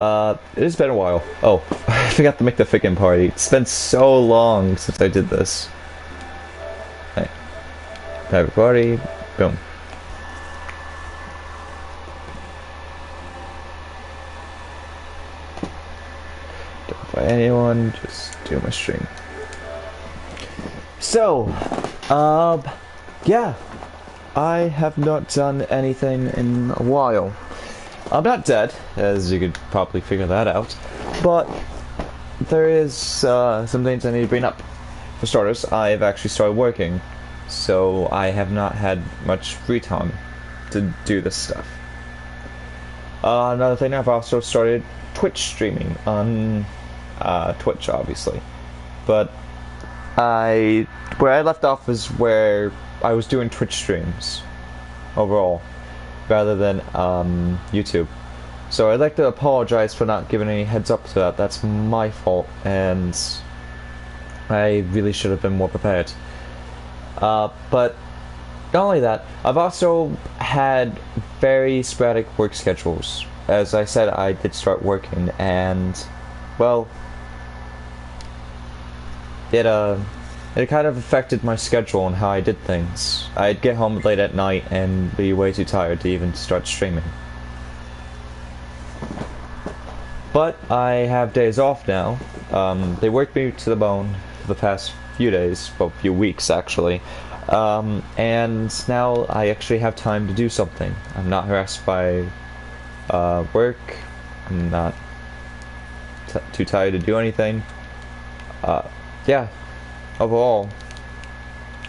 It has been a while. Oh, I forgot to make the freaking party. It's been so long since I did this. Right. Private party. Boom. Don't invite anyone, just do my stream. So, yeah. I have not done anything in a while. I'm not dead, as you could probably figure that out, but there is some things I need to bring up. For starters, I've actually started working, so I have not had much free time to do this stuff. Another thing, I've also started Twitch streaming on Twitch, obviously, but where I left off is where I was doing Twitch streams overall, rather than YouTube. So I'd like to apologize for not giving any heads up to that. That's my fault, and I really should have been more prepared. But not only that, I've also had very sporadic work schedules. As I said, I did start working, and well, it kind of affected my schedule and how I did things. I'd get home late at night and be way too tired to even start streaming. But I have days off now. They worked me to the bone for the past few days, well, few weeks actually. And now I actually have time to do something. I'm not harassed by work. I'm not too tired to do anything. Yeah. Overall,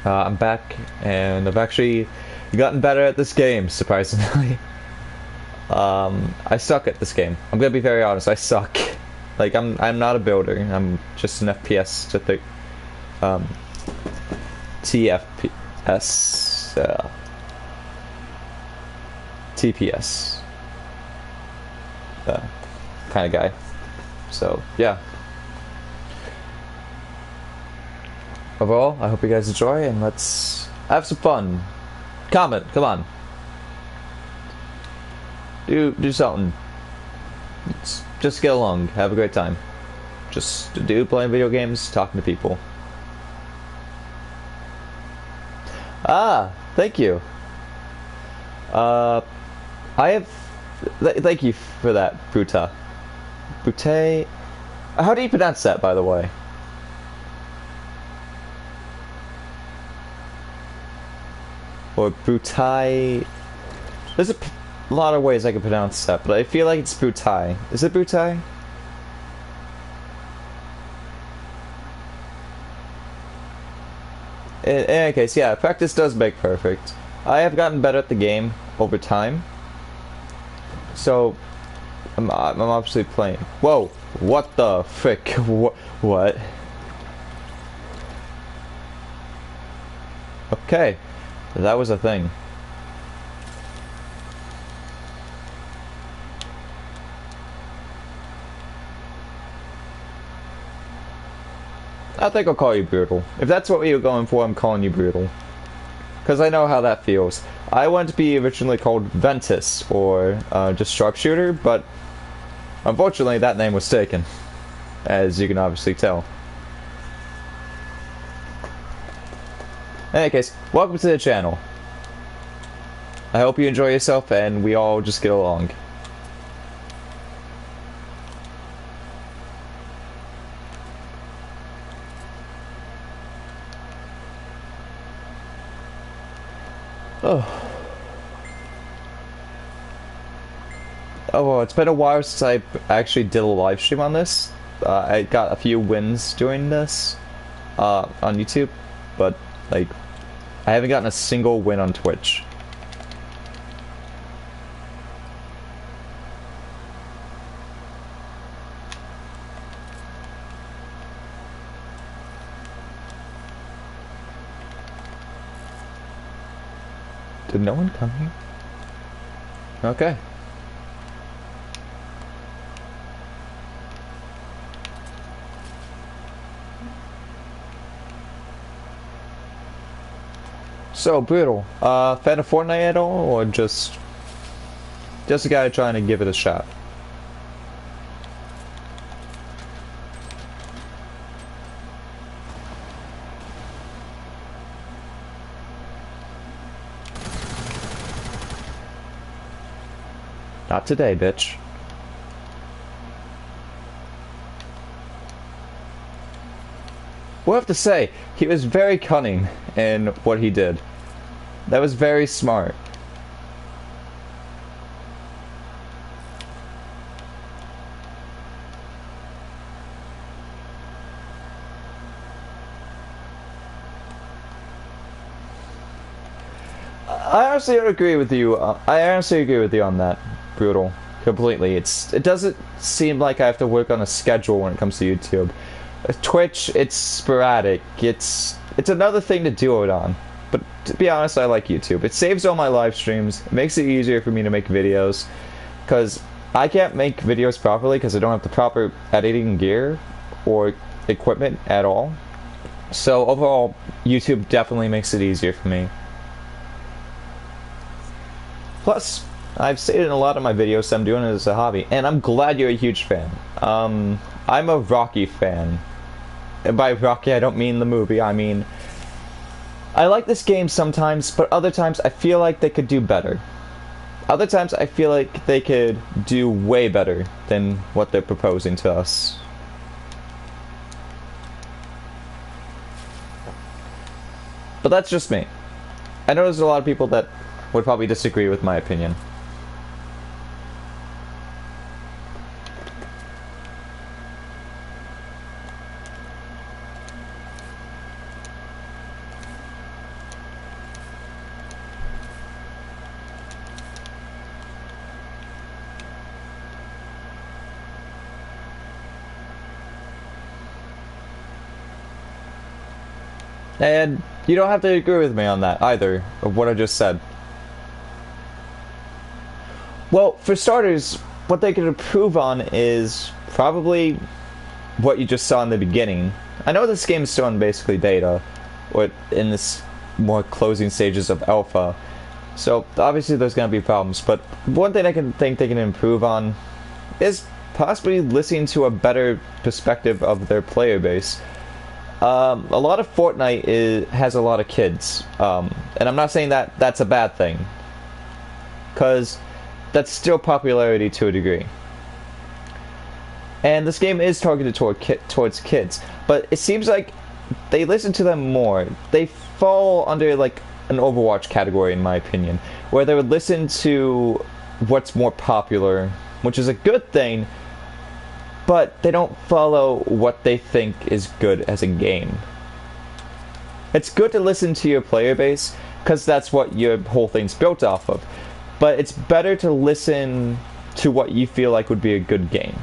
I'm back, and I've actually gotten better at this game, surprisingly. I suck at this game. I'm gonna be very honest, I suck. Like, I'm not a builder, I'm just an FPS to TFPS, TPS, kind of guy. So, yeah. Overall, I hope you guys enjoy, and let's have some fun. Comment, come on. Do something. Just get along, have a great time. Just do playing video games, talking to people. Ah, thank you. I have. Thank you for that, Buta. Bute. How do you pronounce that, by the way? Or Butai. There's a lot of ways I can pronounce that, but I feel like it's Butai. Is it Butai? In any case, yeah, practice does make perfect. I have gotten better at the game over time. So, I'm obviously playing. Whoa! What the frick? What? Okay. That was a thing. I think I'll call you Brutal. If that's what you're going for, I'm calling you Brutal. Because I know how that feels. I wanted to be originally called Ventus, or just Sharpshooter, but unfortunately that name was taken. As you can obviously tell. In any case, welcome to the channel. I hope you enjoy yourself and we all just get along. Oh. Oh, well, it's been a while since I actually did a live stream on this. I got a few wins doing this on YouTube, but like, I haven't gotten a single win on Twitch. Did no one come here? Okay. So, Brutal, fan of Fortnite at all, or just a guy trying to give it a shot? Not today, bitch. We'll have to say, he was very cunning in what he did. That was very smart. I honestly agree with you. I honestly agree with you on that, Brutal. Completely. It doesn't seem like I have to work on a schedule when it comes to YouTube. Twitch, it's sporadic. It's another thing to do it on. But to be honest, I like YouTube. It saves all my live streams. It makes it easier for me to make videos. Because I can't make videos properly because I don't have the proper editing gear or equipment at all. So overall, YouTube definitely makes it easier for me. Plus, I've stated in a lot of my videos that I'm doing it as a hobby, and I'm glad you're a huge fan. I'm a Rocky fan. And by Rocky, I don't mean the movie, I mean... I like this game sometimes, but other times I feel like they could do better. Other times I feel like they could do way better than what they're proposing to us. But that's just me. I know there's a lot of people that would probably disagree with my opinion. And you don't have to agree with me on that either, of what I just said. Well, for starters, what they could improve on is probably what you just saw in the beginning. I know this game is still in basically beta, or in this more closing stages of alpha, so obviously there's going to be problems, but one thing I can think they can improve on is possibly listening to a better perspective of their player base. A lot of Fortnite has a lot of kids, and I'm not saying that that's a bad thing, because that's still popularity to a degree. And this game is targeted towards kids, but it seems like they listen to them more. They fall under like an Overwatch category, in my opinion, where they would listen to what's more popular, which is a good thing, but they don't follow what they think is good as a game. It's good to listen to your player base, because that's what your whole thing's built off of. But it's better to listen to what you feel like would be a good game.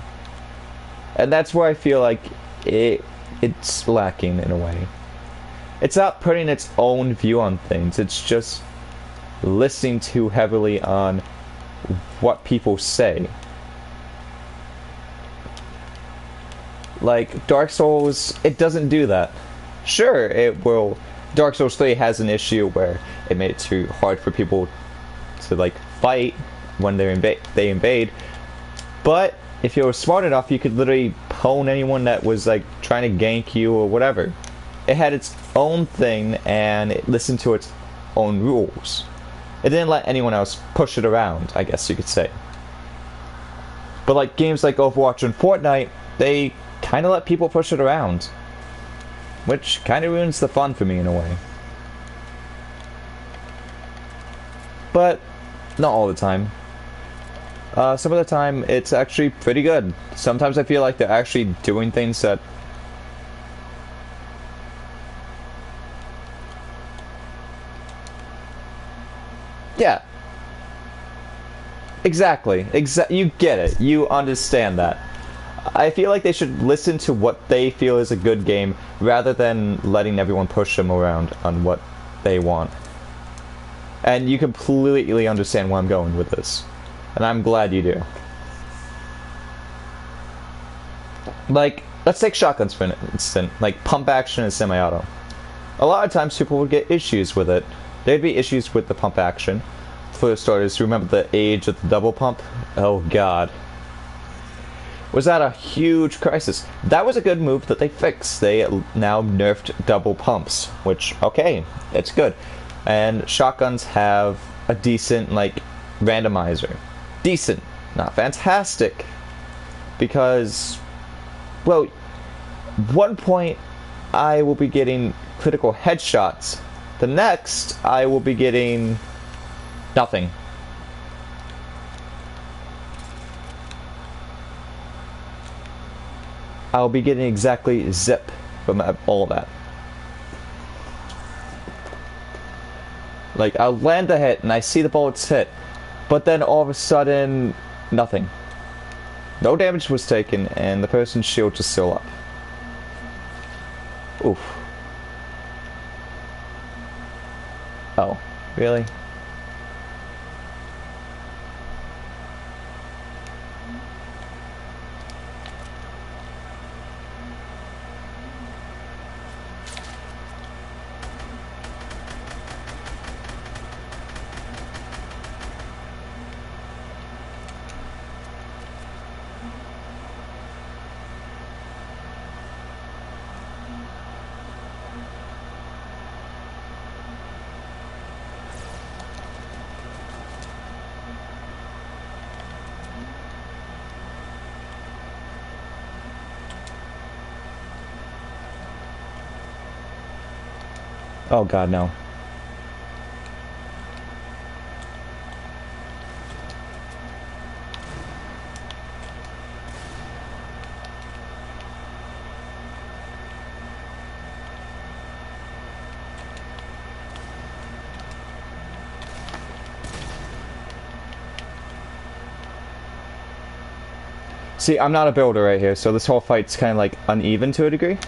And that's where I feel like it's lacking in a way. It's not putting its own view on things, it's just listening too heavily on what people say. Like, Dark Souls, it doesn't do that. Sure, it will. Dark Souls 3 has an issue where it made it too hard for people to, like, fight when they invade. But if you were smart enough, you could literally pwn anyone that was, like, trying to gank you or whatever. It had its own thing, and it listened to its own rules. It didn't let anyone else push it around, I guess you could say. But, like, games like Overwatch and Fortnite, they kind of let people push it around, which kind of ruins the fun for me in a way. But not all the time. Some of the time it's actually pretty good. Sometimes I feel like they're actually doing things that yeah, exactly. You get it. You understand that. I feel like they should listen to what they feel is a good game rather than letting everyone push them around on what they want. And you completely understand where I'm going with this. And I'm glad you do. Like, let's take shotguns for an instant. Like, pump action and semi-auto. A lot of times people would get issues with it. There'd be issues with the pump action. For starters, remember the age of the double pump? Oh god. Was that a huge crisis? That was a good move that they fixed. They now nerfed double pumps, which, okay, it's good. And shotguns have a decent, like, randomizer. Decent. not fantastic. Because, well, one point I will be getting critical headshots. The next, I will be getting nothing. I'll be getting exactly zip from all of that. Like, I'll land a hit and I see the bullets hit, but then all of a sudden, nothing. No damage was taken and the person's shield is still up. Oof. Oh, really? Oh god, no. See, I'm not a builder right here, so this whole fight's kind of like uneven to a degree.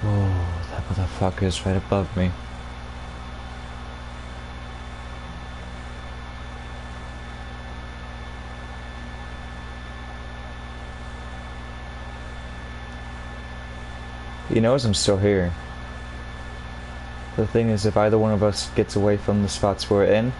Whoa, that motherfucker is right above me. He knows I'm still here. The thing is, if either one of us gets away from the spots we're in,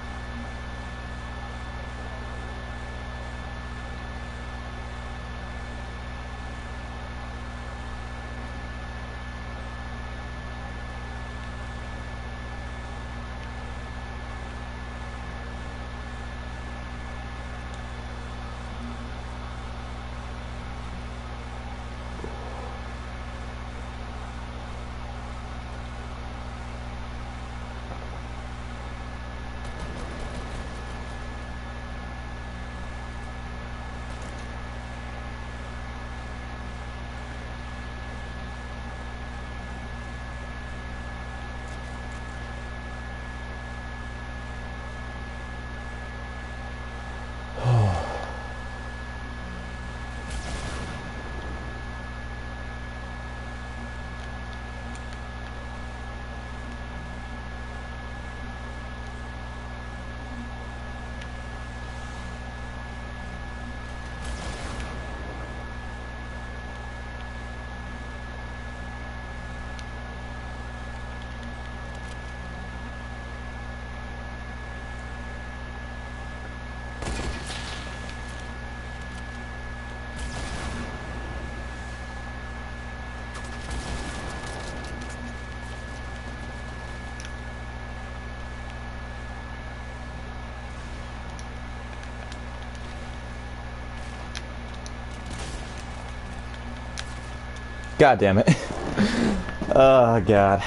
God damn it. Oh, God.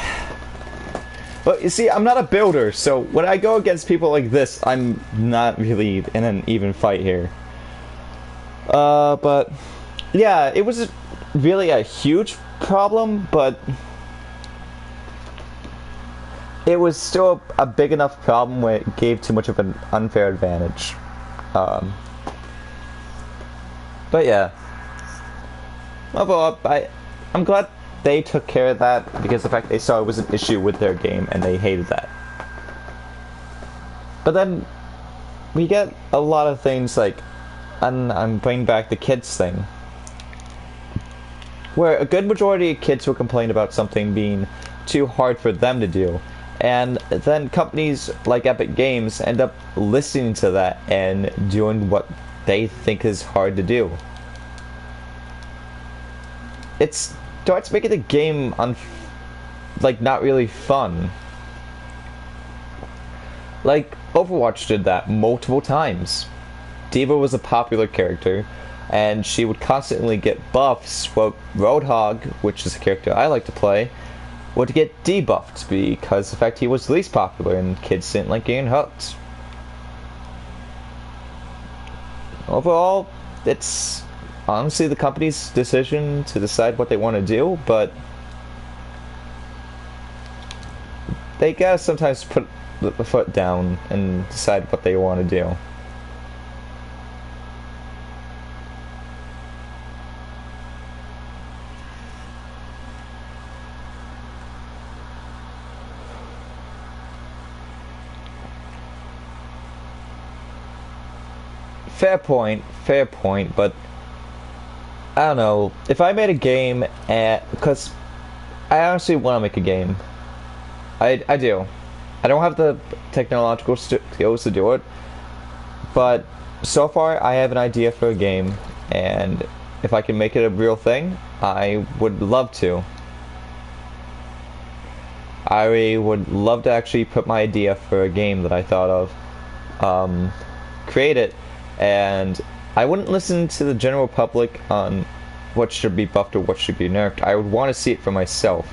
But you see, I'm not a builder, so when I go against people like this, I'm not really in an even fight here. But yeah, it was really a huge problem, but it was still a big enough problem where it gave too much of an unfair advantage. But yeah. Overall, I'm glad they took care of that, because the fact they saw it was an issue with their game and they hated that. But then we get a lot of things like, and I'm bringing back the kids thing, where a good majority of kids will complain about something being too hard for them to do, and then companies like Epic Games end up listening to that and doing what they think is hard to do. It starts making the game not really fun. Like, Overwatch did that multiple times. D.Va was a popular character, and she would constantly get buffs, while Roadhog, which is a character I like to play, would get debuffed because of the fact he was least popular and kids didn't like getting hooked. Overall, it's honestly the company's decision to decide what they want to do, but they gotta sometimes put the foot down and decide what they want to do. Fair point, but I don't know. If I made a game, because I honestly want to make a game. I do. I don't have the technological skills to do it, but so far I have an idea for a game, and if I can make it a real thing, I would love to. I would love to actually put my idea for a game that I thought of, create it, and I wouldn't listen to the general public on what should be buffed or what should be nerfed. I would want to see it for myself.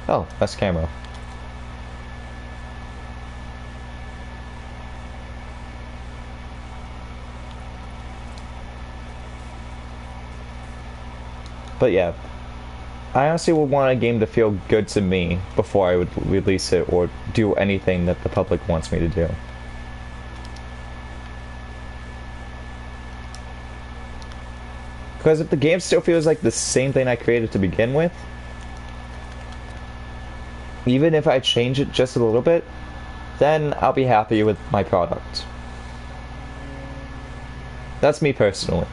Oh, that's camera. But yeah, I honestly would want a game to feel good to me before I would release it or do anything that the public wants me to do. Because if the game still feels like the same thing I created to begin with, even if I change it just a little bit, then I'll be happy with my product. That's me personally.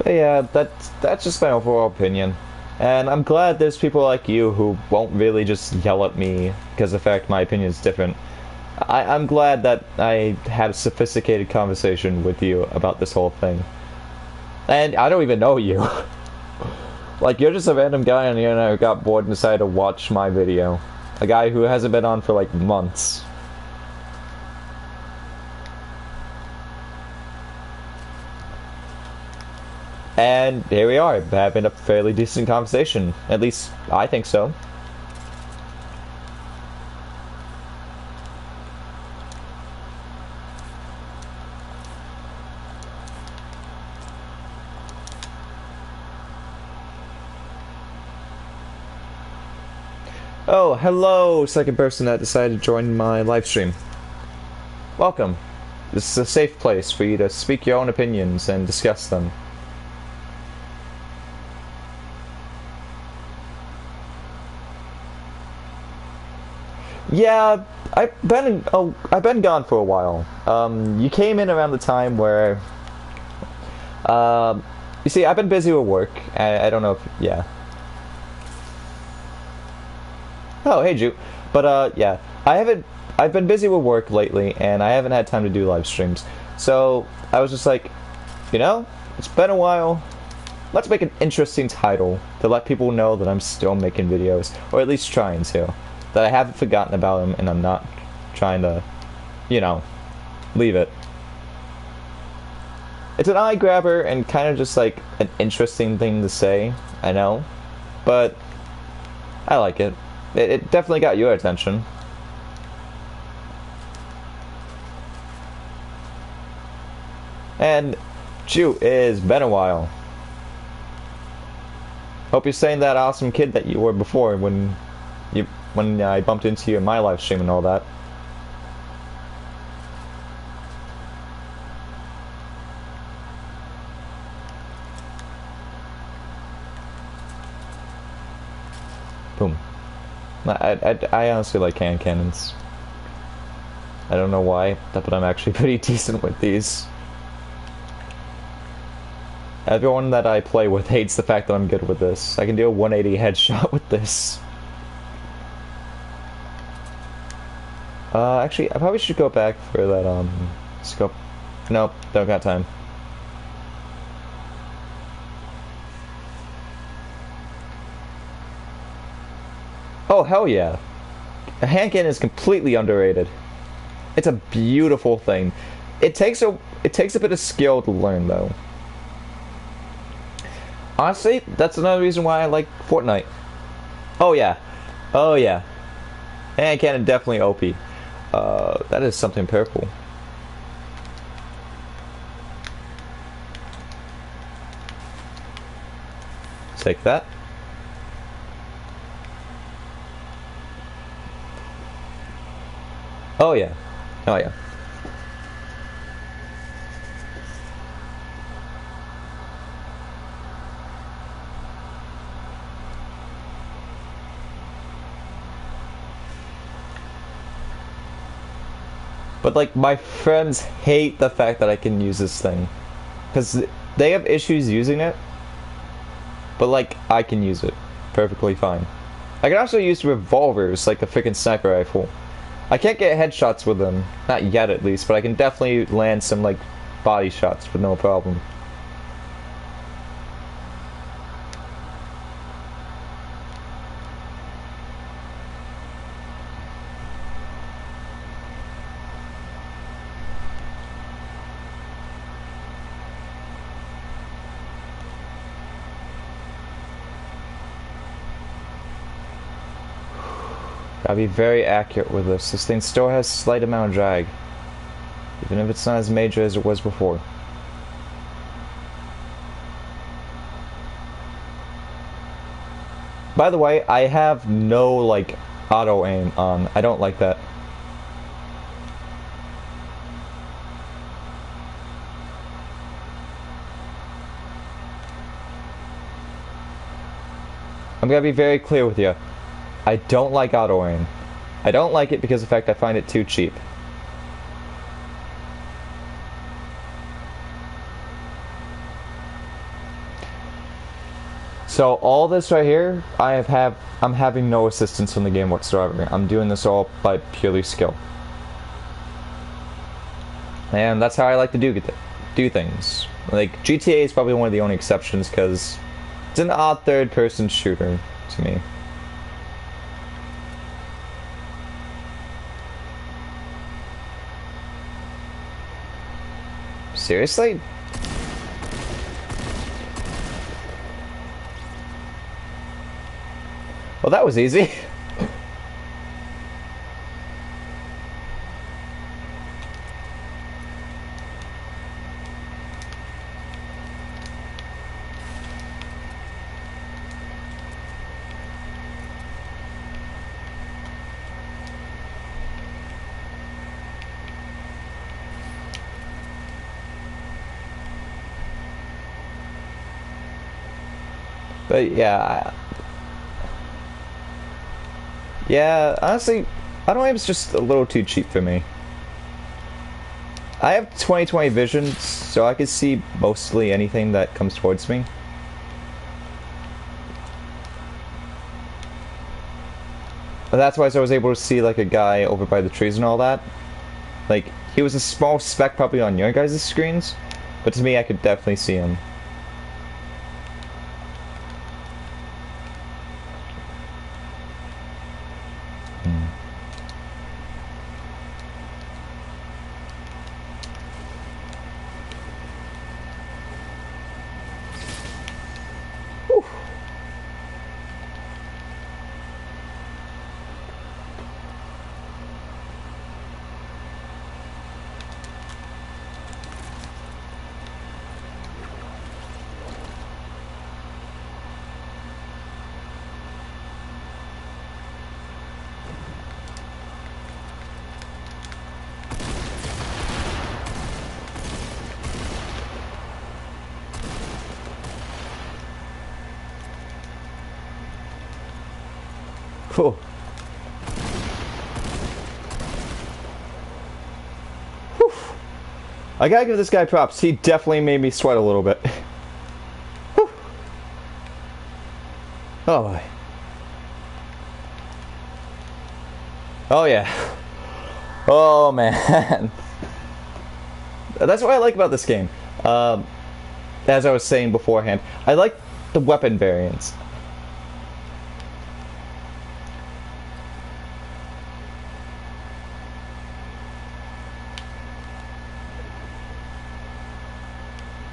But yeah, that's just my overall opinion. And I'm glad there's people like you who won't really just yell at me because of the fact my opinion is different. I'm glad that I had a sophisticated conversation with you about this whole thing. And I don't even know you. Like, you're just a random guy on the internet who got bored and decided to watch my video. A guy who hasn't been on for like months. And here we are, having a fairly decent conversation. At least, I think so. Oh, hello, second person that decided to join my live stream. Welcome. This is a safe place for you to speak your own opinions and discuss them. Yeah, I've been gone for a while. You came in around the time where, you see, I've been busy with work. I don't know if, yeah. Oh, hey, Ju. But yeah, I've been busy with work lately, and I haven't had time to do live streams. So I was just like, you know, it's been a while. Let's make an interesting title to let people know that I'm still making videos, or at least trying to. That I haven't forgotten about them, and I'm not trying to, you know, leave it. It's an eye grabber and kind of just like an interesting thing to say, I know, but I like it. It definitely got your attention. And shoot, it's been a while. Hope you're saying that awesome kid that you were before when I bumped into you in my live stream and all that. Boom. I honestly like hand cannons. I don't know why, but I'm actually pretty decent with these. Everyone that I play with hates the fact that I'm good with this. I can do a 180 headshot with this. Actually, I probably should go back for that, scope. Nope, don't got time. Oh, hell yeah. A hand cannon is completely underrated. It's a beautiful thing. It takes a bit of skill to learn, though. Honestly, that's another reason why I like Fortnite. Oh yeah. Oh yeah. Hand cannon definitely OP. That is something purple. Take that. Oh yeah. Oh yeah. But like my friends hate the fact that I can use this thing, because they have issues using it. But like I can use it perfectly fine. I can also use revolvers like a freaking sniper rifle. I can't get headshots with them, not yet at least, but I can definitely land some like body shots with no problem. Gotta be very accurate with this. This thing still has a slight amount of drag, even if it's not as major as it was before. By the way, I have no like auto aim on. I don't like that. I'm gonna be very clear with you. I don't like auto aim. I don't like it because of the fact I find it too cheap. So all this right here, I'm having no assistance from the game whatsoever. I'm doing this all by purely skill. And that's how I like to do things. Like GTA is probably one of the only exceptions because it's an odd third-person shooter to me. Seriously? Well, that was easy. But yeah, honestly, auto aim's just a little too cheap for me. I have 20/20 vision, so I can see mostly anything that comes towards me. That's why I was able to see like a guy over by the trees and all that. Like, he was a small speck probably on your guys' screens, but to me I could definitely see him. Cool. Whew. I gotta give this guy props. He definitely made me sweat a little bit. Whew. Oh boy. Oh yeah. Oh man. That's what I like about this game. As I was saying beforehand, I like the weapon variants.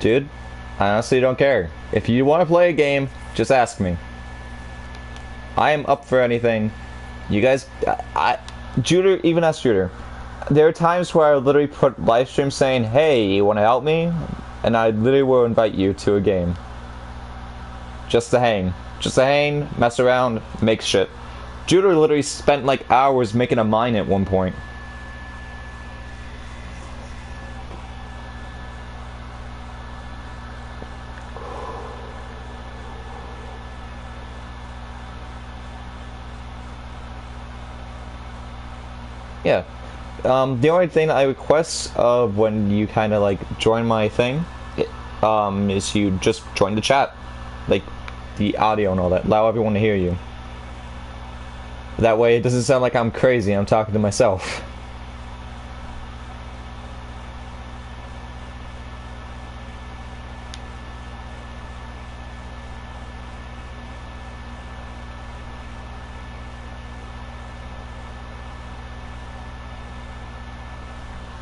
Dude, I honestly don't care. If you want to play a game, just ask me. I am up for anything. You guys, Juder, even as Juder, there are times where I literally put live streams saying, hey, you want to help me? And I literally will invite you to a game. Just to hang. Just to hang, mess around, make shit. Juder literally spent like hours making a mine at one point. Yeah. The only thing I request of when you kind of like join my thing, is you just join the chat, like the audio and all that. Allow everyone to hear you. That way, it doesn't sound like I'm crazy. I'm talking to myself.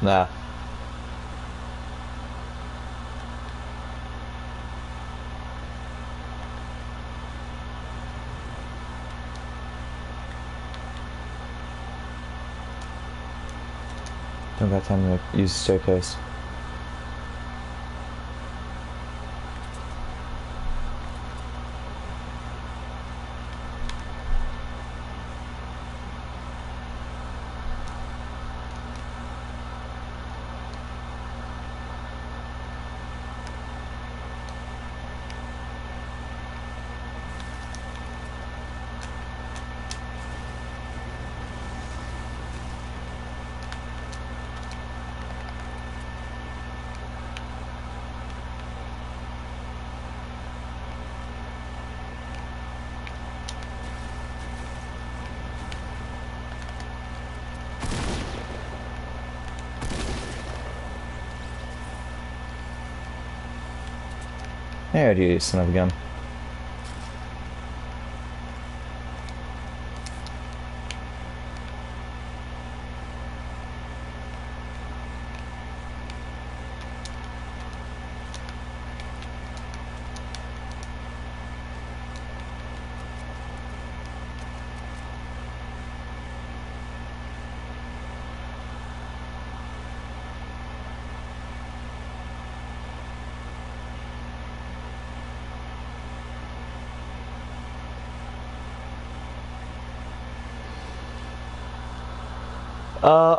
Nah. Don't got time to use the staircase. There, you son of a gun.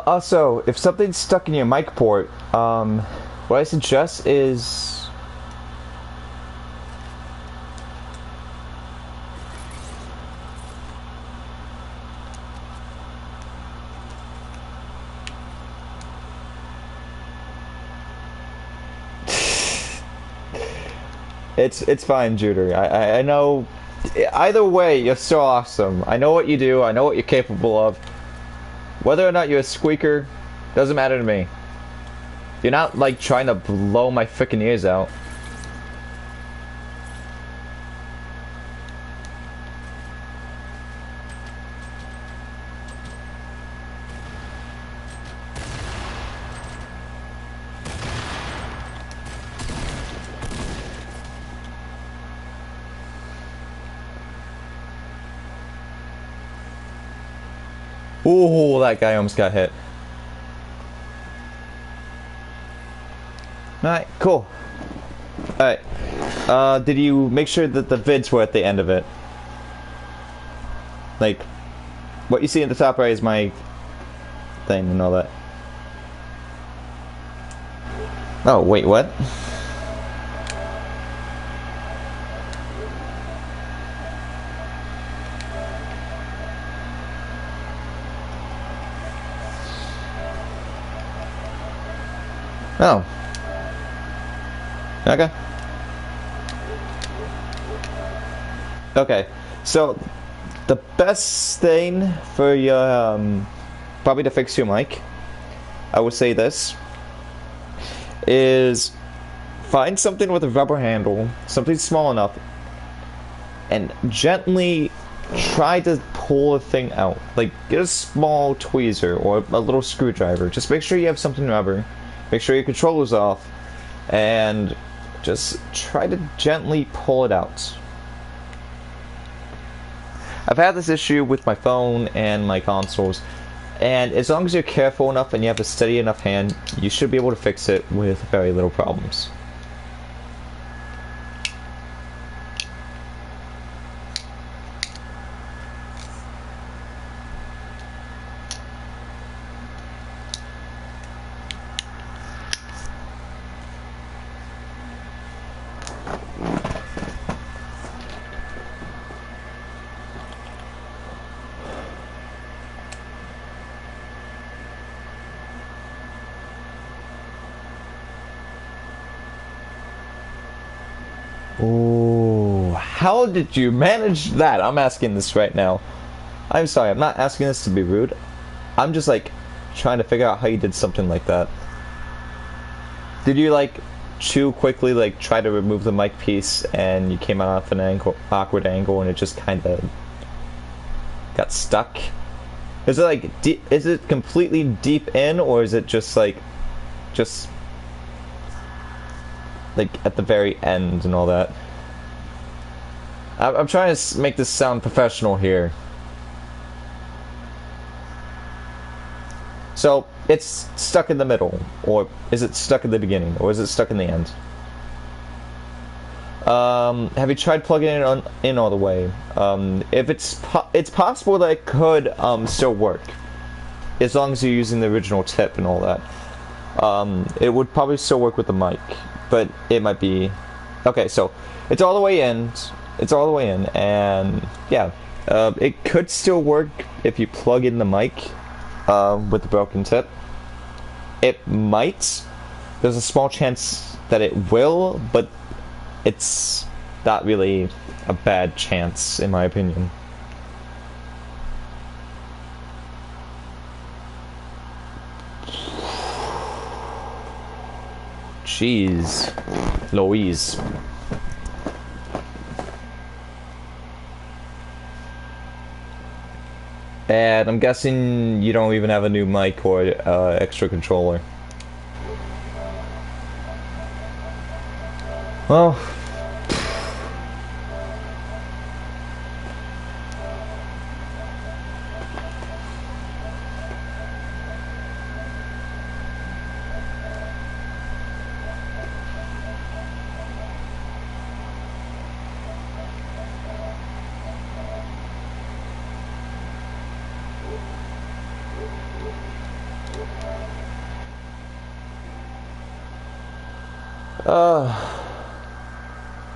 Also, if something's stuck in your mic port, what I suggest is it's fine, Juder. I know Either way, you're so awesome. I know what you do. I know what you're capable of. Whether or not you're a squeaker, doesn't matter to me. You're not, like, trying to blow my freaking ears out. Ooh, that guy almost got hit. Alright, cool. Alright. Did you make sure that the vids were at the end of it? Like, what you see at the top right is my thing and all that. Oh, wait, what? Oh. Okay. Okay. So, the best thing for your, probably to fix your mic, I would say this, is find something with a rubber handle, something small enough, and gently try to pull the thing out. Like, get a small tweezer or a little screwdriver. Just make sure you have something rubber. Make sure your controller's off. And just try to gently pull it out. I've had this issue with my phone and my consoles. And as long as you're careful enough and you have a steady enough hand, you should be able to fix it with very little problems. Oh, how did you manage that? I'm asking this right now. I'm sorry, I'm not asking this to be rude. I'm just like trying to figure out how you did something like that. Did you like too quickly like try to remove the mic piece and you came out off an awkward angle and it just kind of got stuck? Is it like is it completely deep in, or is it just like at the very end and all that? I'm trying to make this sound professional here. So, it's stuck in the middle, or is it stuck in the beginning, or is it stuck in the end? Have you tried plugging it in all the way? If it's possible that it could still work, as long as you're using the original tip and all that. It would probably still work with the mic, but it might be... Okay, so it's all the way in. It's all the way in, and yeah, it could still work if you plug in the mic with the broken tip. It might. There's a small chance that it will, but it's not really a bad chance, in my opinion. Jeez Louise. And I'm guessing you don't even have a new mic or extra controller. Well...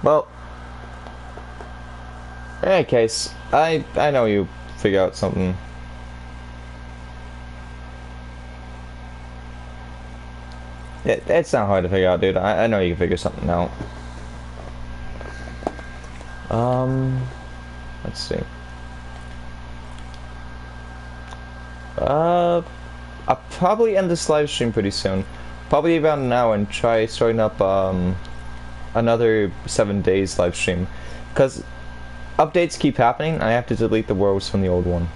well, in any case, I know you figure out something. It's not hard to figure out, dude. I know you can figure something out. Let's see. I'll probably end this live stream pretty soon. Probably about an hour, and try starting up another 7 days live stream. Because updates keep happening, I have to delete the worlds from the old one.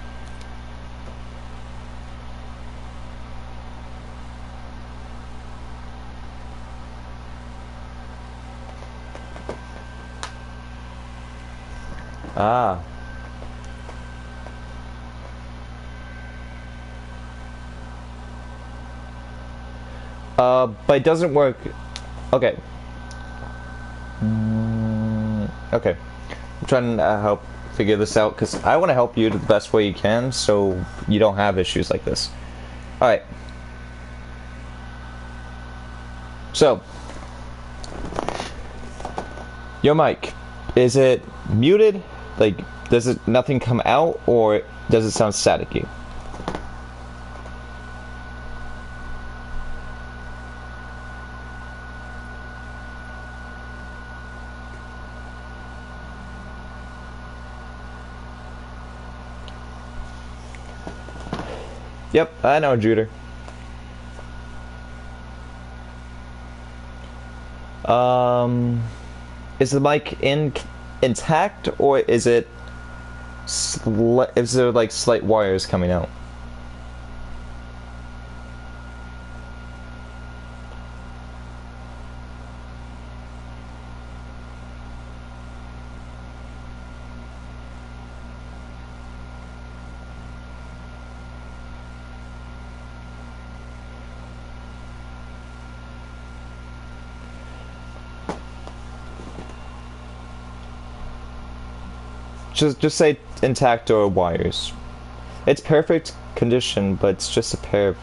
Ah. But it doesn't work. Okay. Okay. I'm trying to help figure this out because I want to help you the best way you can so you don't have issues like this. Alright. So. Your mic. Is it muted? Like, does it nothing come out or does it sound staticky? Yep, I know, Juder. Is the mic intact, or is it is there like slight wires coming out? Just say intact or wires. It's perfect condition, but it's just a pair of...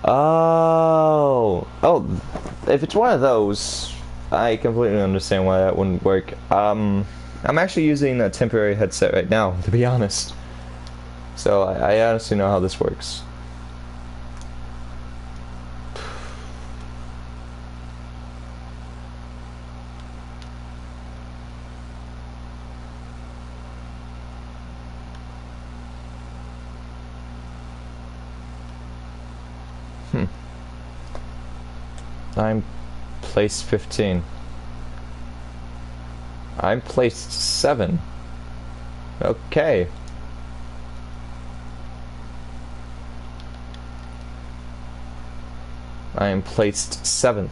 Oh, if it's one of those, I completely understand why that wouldn't work. I'm actually using a temporary headset right now, to be honest. So I honestly know how this works. I'm placed 15. I'm placed 7. Okay. I am placed 7th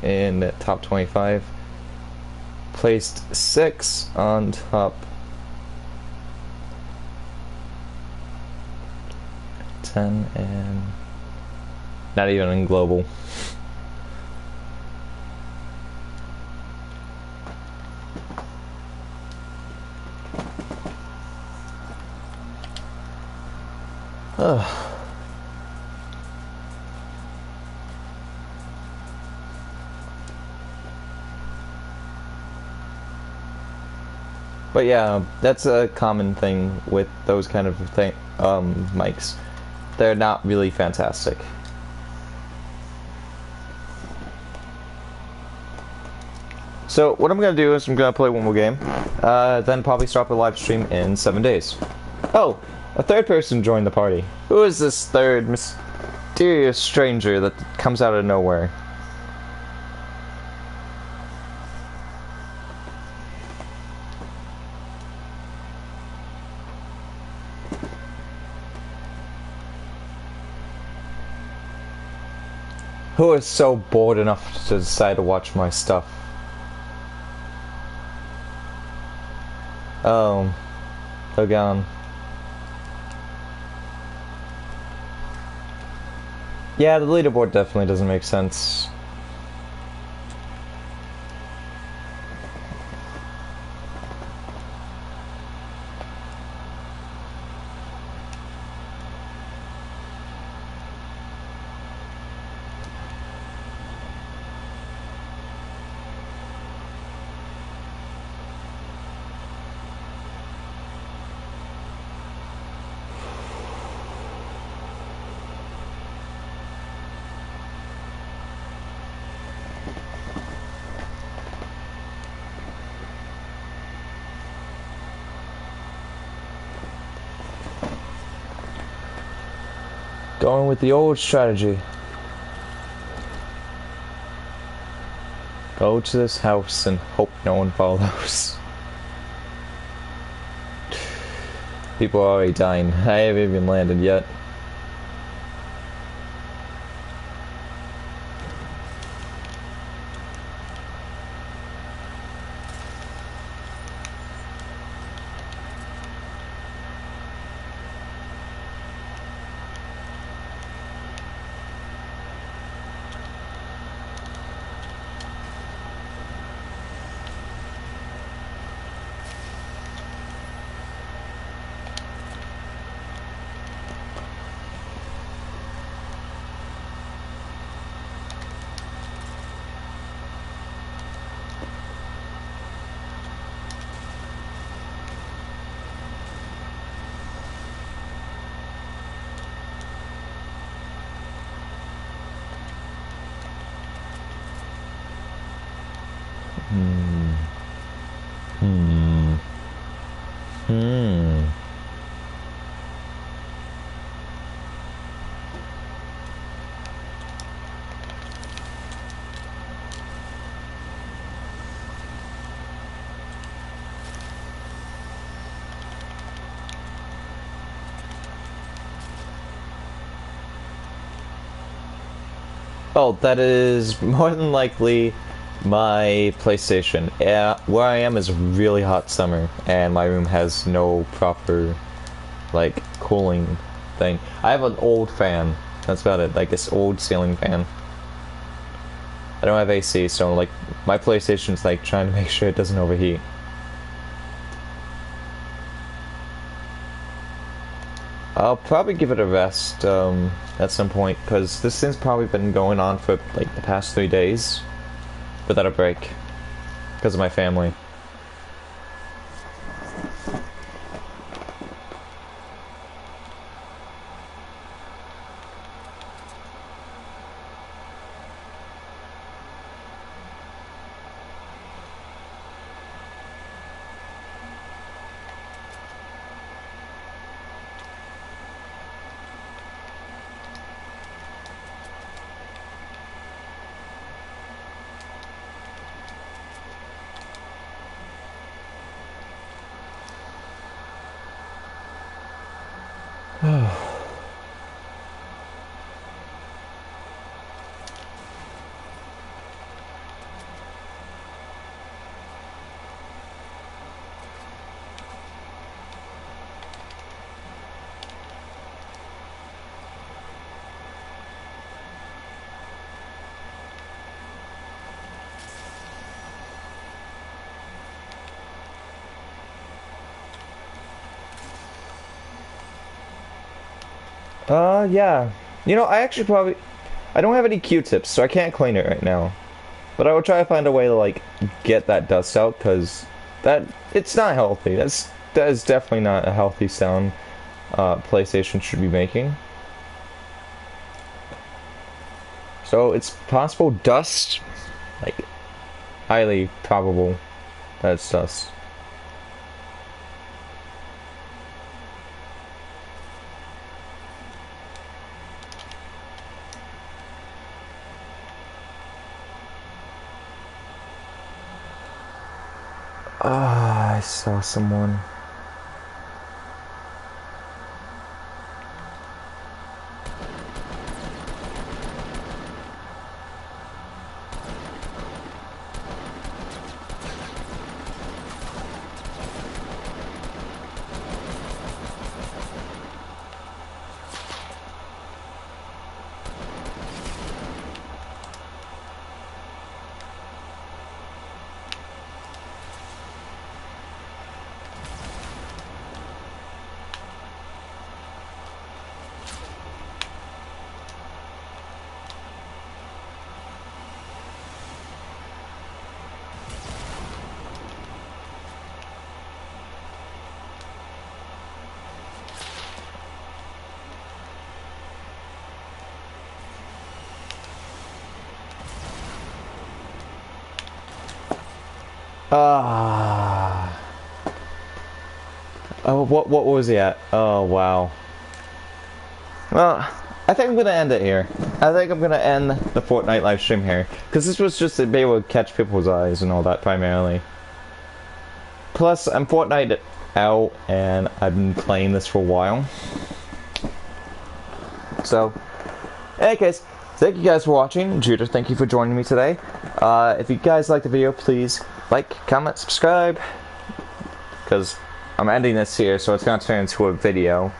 in the top 25. Placed 6 on top 10 and not even in global. But yeah, that's a common thing with those kind of mics. They're not really fantastic. So what I'm gonna do is I'm gonna play one more game, then probably start a live stream in 7 days. Oh, a third person joined the party. Who is this third mysterious stranger that comes out of nowhere? Who is so bored enough to decide to watch my stuff? Oh, they're gone. Yeah, the leaderboard definitely doesn't make sense. Going with the old strategy. Go to this house and hope no one follows. People are already dying. I haven't even landed yet. Oh, that is more than likely my PlayStation. Yeah, where I am is really hot summer, and my room has no proper, like, cooling thing. I have an old fan. That's about it. Like, this old ceiling fan. I don't have AC, so, like, my PlayStation's, like, trying to make sure it doesn't overheat. I'll probably give it a rest at some point, because this thing's probably been going on for like the past 3 days without a break because of my family. Yeah. You know, I actually probably... I don't have any Q-tips, so I can't clean it right now. But I will try to find a way to, like, get that dust out, because that... It's not healthy. That is definitely not a healthy sound PlayStation should be making. So, it's possible dust... Like, highly probable that it's dust. Ah, I saw someone. Ah. Oh, what was he at? Oh, wow. Well, I think I'm gonna end it here. I think I'm gonna end the Fortnite live stream here, because this was just to be able to catch people's eyes and all that primarily. Plus, I'm Fortnite out, and I've been playing this for a while. So, in any case, thank you guys for watching. Judah, thank you for joining me today. If you guys liked the video, please like, comment, subscribe, because I'm ending this here, so it's gonna turn into a video.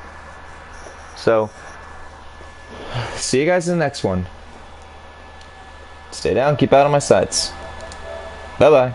So, see you guys in the next one. Stay down, keep out of my sights. Bye-bye.